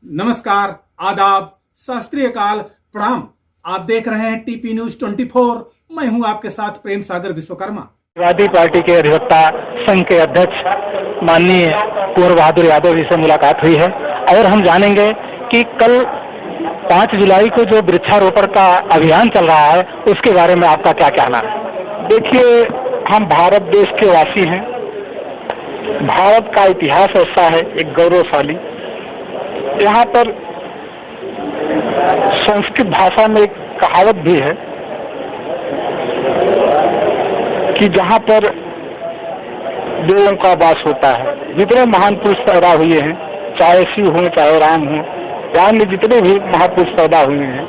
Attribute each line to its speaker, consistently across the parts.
Speaker 1: नमस्कार, आदाब, सत श्री अकाल, प्रणाम। आप देख रहे हैं टीपी न्यूज 24। मैं हूं आपके साथ प्रेम सागर विश्वकर्मा।
Speaker 2: समाजवादी पार्टी के अधिवक्ता संघ के अध्यक्ष माननीय कुंवर बहादुर यादव जी से मुलाकात हुई है और हम जानेंगे कि कल 5 जुलाई को जो वृक्षारोपण का अभियान चल रहा है उसके बारे में आपका क्या कहना है।
Speaker 3: देखिए, हम भारत देश के वासी हैं। भारत का इतिहास ऐसा है, एक गौरवशाली। यहाँ पर संस्कृत भाषा में एक कहावत भी है कि जहाँ पर देवों का वास होता है। जितने महान पुरुष पैदा हुए हैं, चाहे शिव हो चाहे राम हो, अन्य जितने भी महापुरुष पैदा हुए हैं,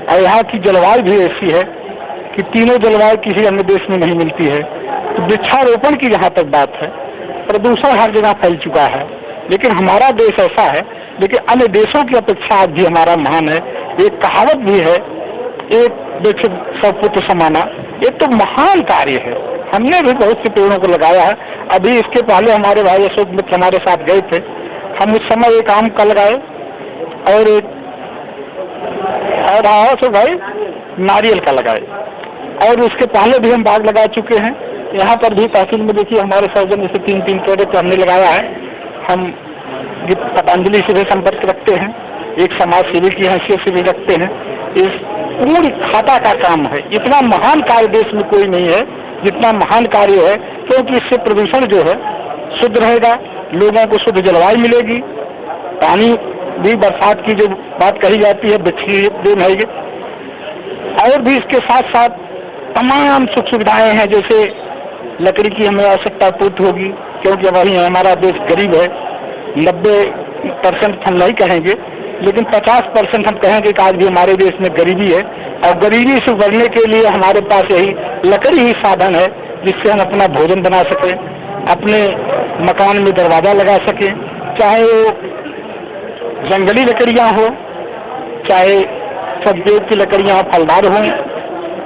Speaker 3: और यहाँ की जलवायु भी ऐसी है कि तीनों जलवायु किसी अन्य देश में नहीं मिलती है। तो वृक्षारोपण की जहाँ तक बात है, प्रदूषण हर जगह फैल चुका है, लेकिन हमारा देश ऐसा है, लेकिन अन्य देशों की अपेक्षा आज भी हमारा महान है। एक कहावत भी है, एक वृक्ष सौ पुत्र समाना। ये तो महान कार्य है। हमने भी बहुत से पेड़ों को लगाया है। अभी इसके पहले हमारे भाई अशोक मित्र हमारे साथ गए थे। हम उस समय एक आम का लगाए और एक अशोक भाई नारियल का लगाए, और उसके पहले भी हम बाग लगा चुके हैं। यहाँ पर भी तहसील में देखिए हमारे सर्जन जैसे 3-3 पेड़ तो हमने लगाया है। हम पतंजलि से भी संपर्क रखते हैं, एक समाज सेवी की हैसियत से भी रखते हैं। इस पूरी खाता का काम है। इतना महान कार्य देश में कोई नहीं है जितना महान कार्य है, क्योंकि इससे प्रदूषण जो है शुद्ध रहेगा, लोगों को शुद्ध जलवायु मिलेगी, पानी भी बरसात की जो बात कही जाती है वृक्ष की देन है ये, और भी इसके साथ साथ तमाम सुख सुविधाएं हैं। जैसे लकड़ी की हमें आवश्यकता पूर्ति होगी, क्योंकि वही हमारा देश गरीब है। 90% हम नहीं कहेंगे, लेकिन 50% हम कहेंगे कि आज भी हमारे देश में गरीबी है, और गरीबी से उबरने के लिए हमारे पास यही लकड़ी ही साधन है जिससे हम अपना भोजन बना सकें, अपने मकान में दरवाजा लगा सकें, चाहे वो जंगली लकड़ियां हो, चाहे सब्जियों की लकड़ियां फलदार हों,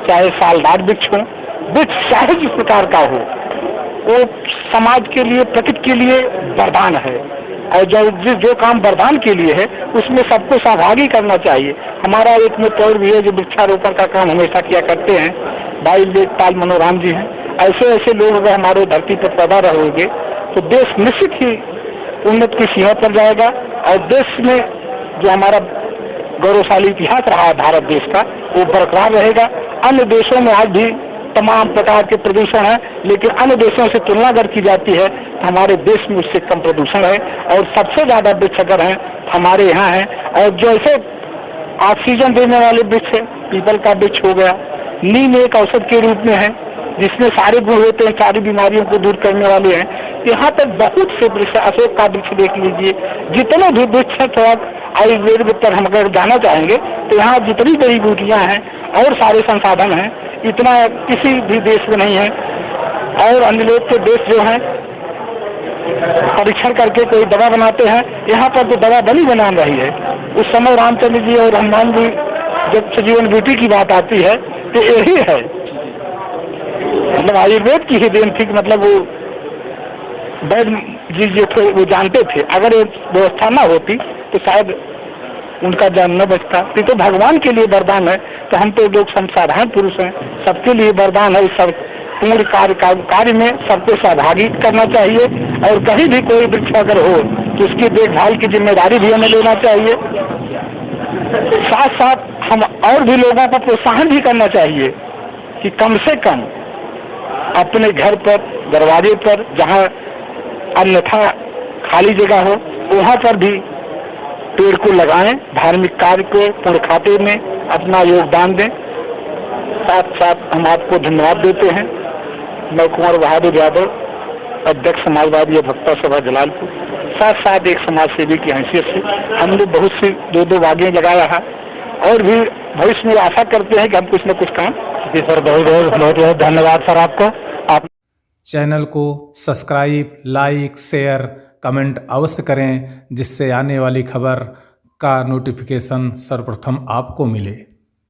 Speaker 3: चाहे सालदार वृक्ष हो। वृक्ष चाहे जिस प्रकार का हो, वो समाज के लिए, प्रकृति के लिए वरदान है, और जो काम वरदान के लिए है उसमें सबको सहभागी करना चाहिए। हमारा एक मित्र और भी है जो वृक्षारोपण का काम हमेशा किया करते हैं, भाई लेखपाल मनोराम जी हैं। ऐसे ऐसे लोग अगर हमारे धरती पर पैदा रहेंगे तो देश निश्चित ही उन्नत की सीमा पर जाएगा, और देश में जो हमारा गौरवशाली इतिहास रहा है भारत देश का, वो बरकरार रहेगा। अन्य देशों में आज भी तमाम प्रकार के प्रदूषण है, लेकिन अन्य देशों से तुलना अगर की जाती है तो हमारे देश में उससे कम प्रदूषण है, और सबसे ज्यादा वृक्ष अगर हैं हमारे यहाँ है। और जैसे ऑक्सीजन देने वाले वृक्ष है, पीपल का वृक्ष हो गया, नीम एक औषध के रूप में है जिसमें सारे गुण होते हैं, सारी बीमारियों को दूर करने वाले हैं। यहाँ तक बहुत से वृक्ष, अशोक का वृक्ष देख लीजिए, जितने भी वृक्ष है, थोड़ा आयुर्वेद पर हम अगर जाना चाहेंगे तो यहाँ जितनी जड़ी बूटियाँ हैं और सारे संसाधन हैं, इतना किसी भी देश में नहीं है। और अन्य लोग के देश जो हैं परीक्षण करके कोई दवा बनाते हैं, यहाँ पर तो दवा बनी बना रही है। उस समय रामचंद्र जी और हनुमान जी जब सजीवन बूटी की बात आती है तो यही है, मतलब आयुर्वेद की ही देन थी। मतलब वो वैद्य जी जो थे वो जानते थे, अगर ये व्यवस्था ना होती तो शायद उनका जान न बचता। तो भगवान के लिए वरदान है, तो हम तो लोग साधारण पुरुष हैं, सबके लिए वरदान है। सब पूर्ण कार्य में सबको सहभागी करना चाहिए, और कहीं भी कोई वृक्ष अगर हो तो उसकी देखभाल की जिम्मेदारी भी हमें लेना चाहिए। साथ साथ हम और भी लोगों को प्रोत्साहन भी करना चाहिए कि कम से कम अपने घर पर, दरवाजे पर, जहाँ अन्यथा खाली जगह हो वहाँ पर भी पेड़ को लगाएं, धार्मिक कार्य को पूर्ण खाते में अपना योगदान दें। साथ साथ हम आपको धन्यवाद देते हैं। मैं कुंवर बहादुर यादव, अध्यक्ष समाजवादी अधिवक्ता सभा जलालपुर, साथ साथ एक समाज सेवी की हैसियत से हमने बहुत सी 2-2 बागें लगाया है, और भी भविष्य में आशा करते हैं कि हम कुछ न कुछ काम। जी सर, बहुत बहुत धन्यवाद सर आपको। आप
Speaker 1: चैनल को सब्सक्राइब, लाइक, शेयर, कमेंट अवश्य करें, जिससे आने वाली खबर का नोटिफिकेशन सर्वप्रथम आपको मिले।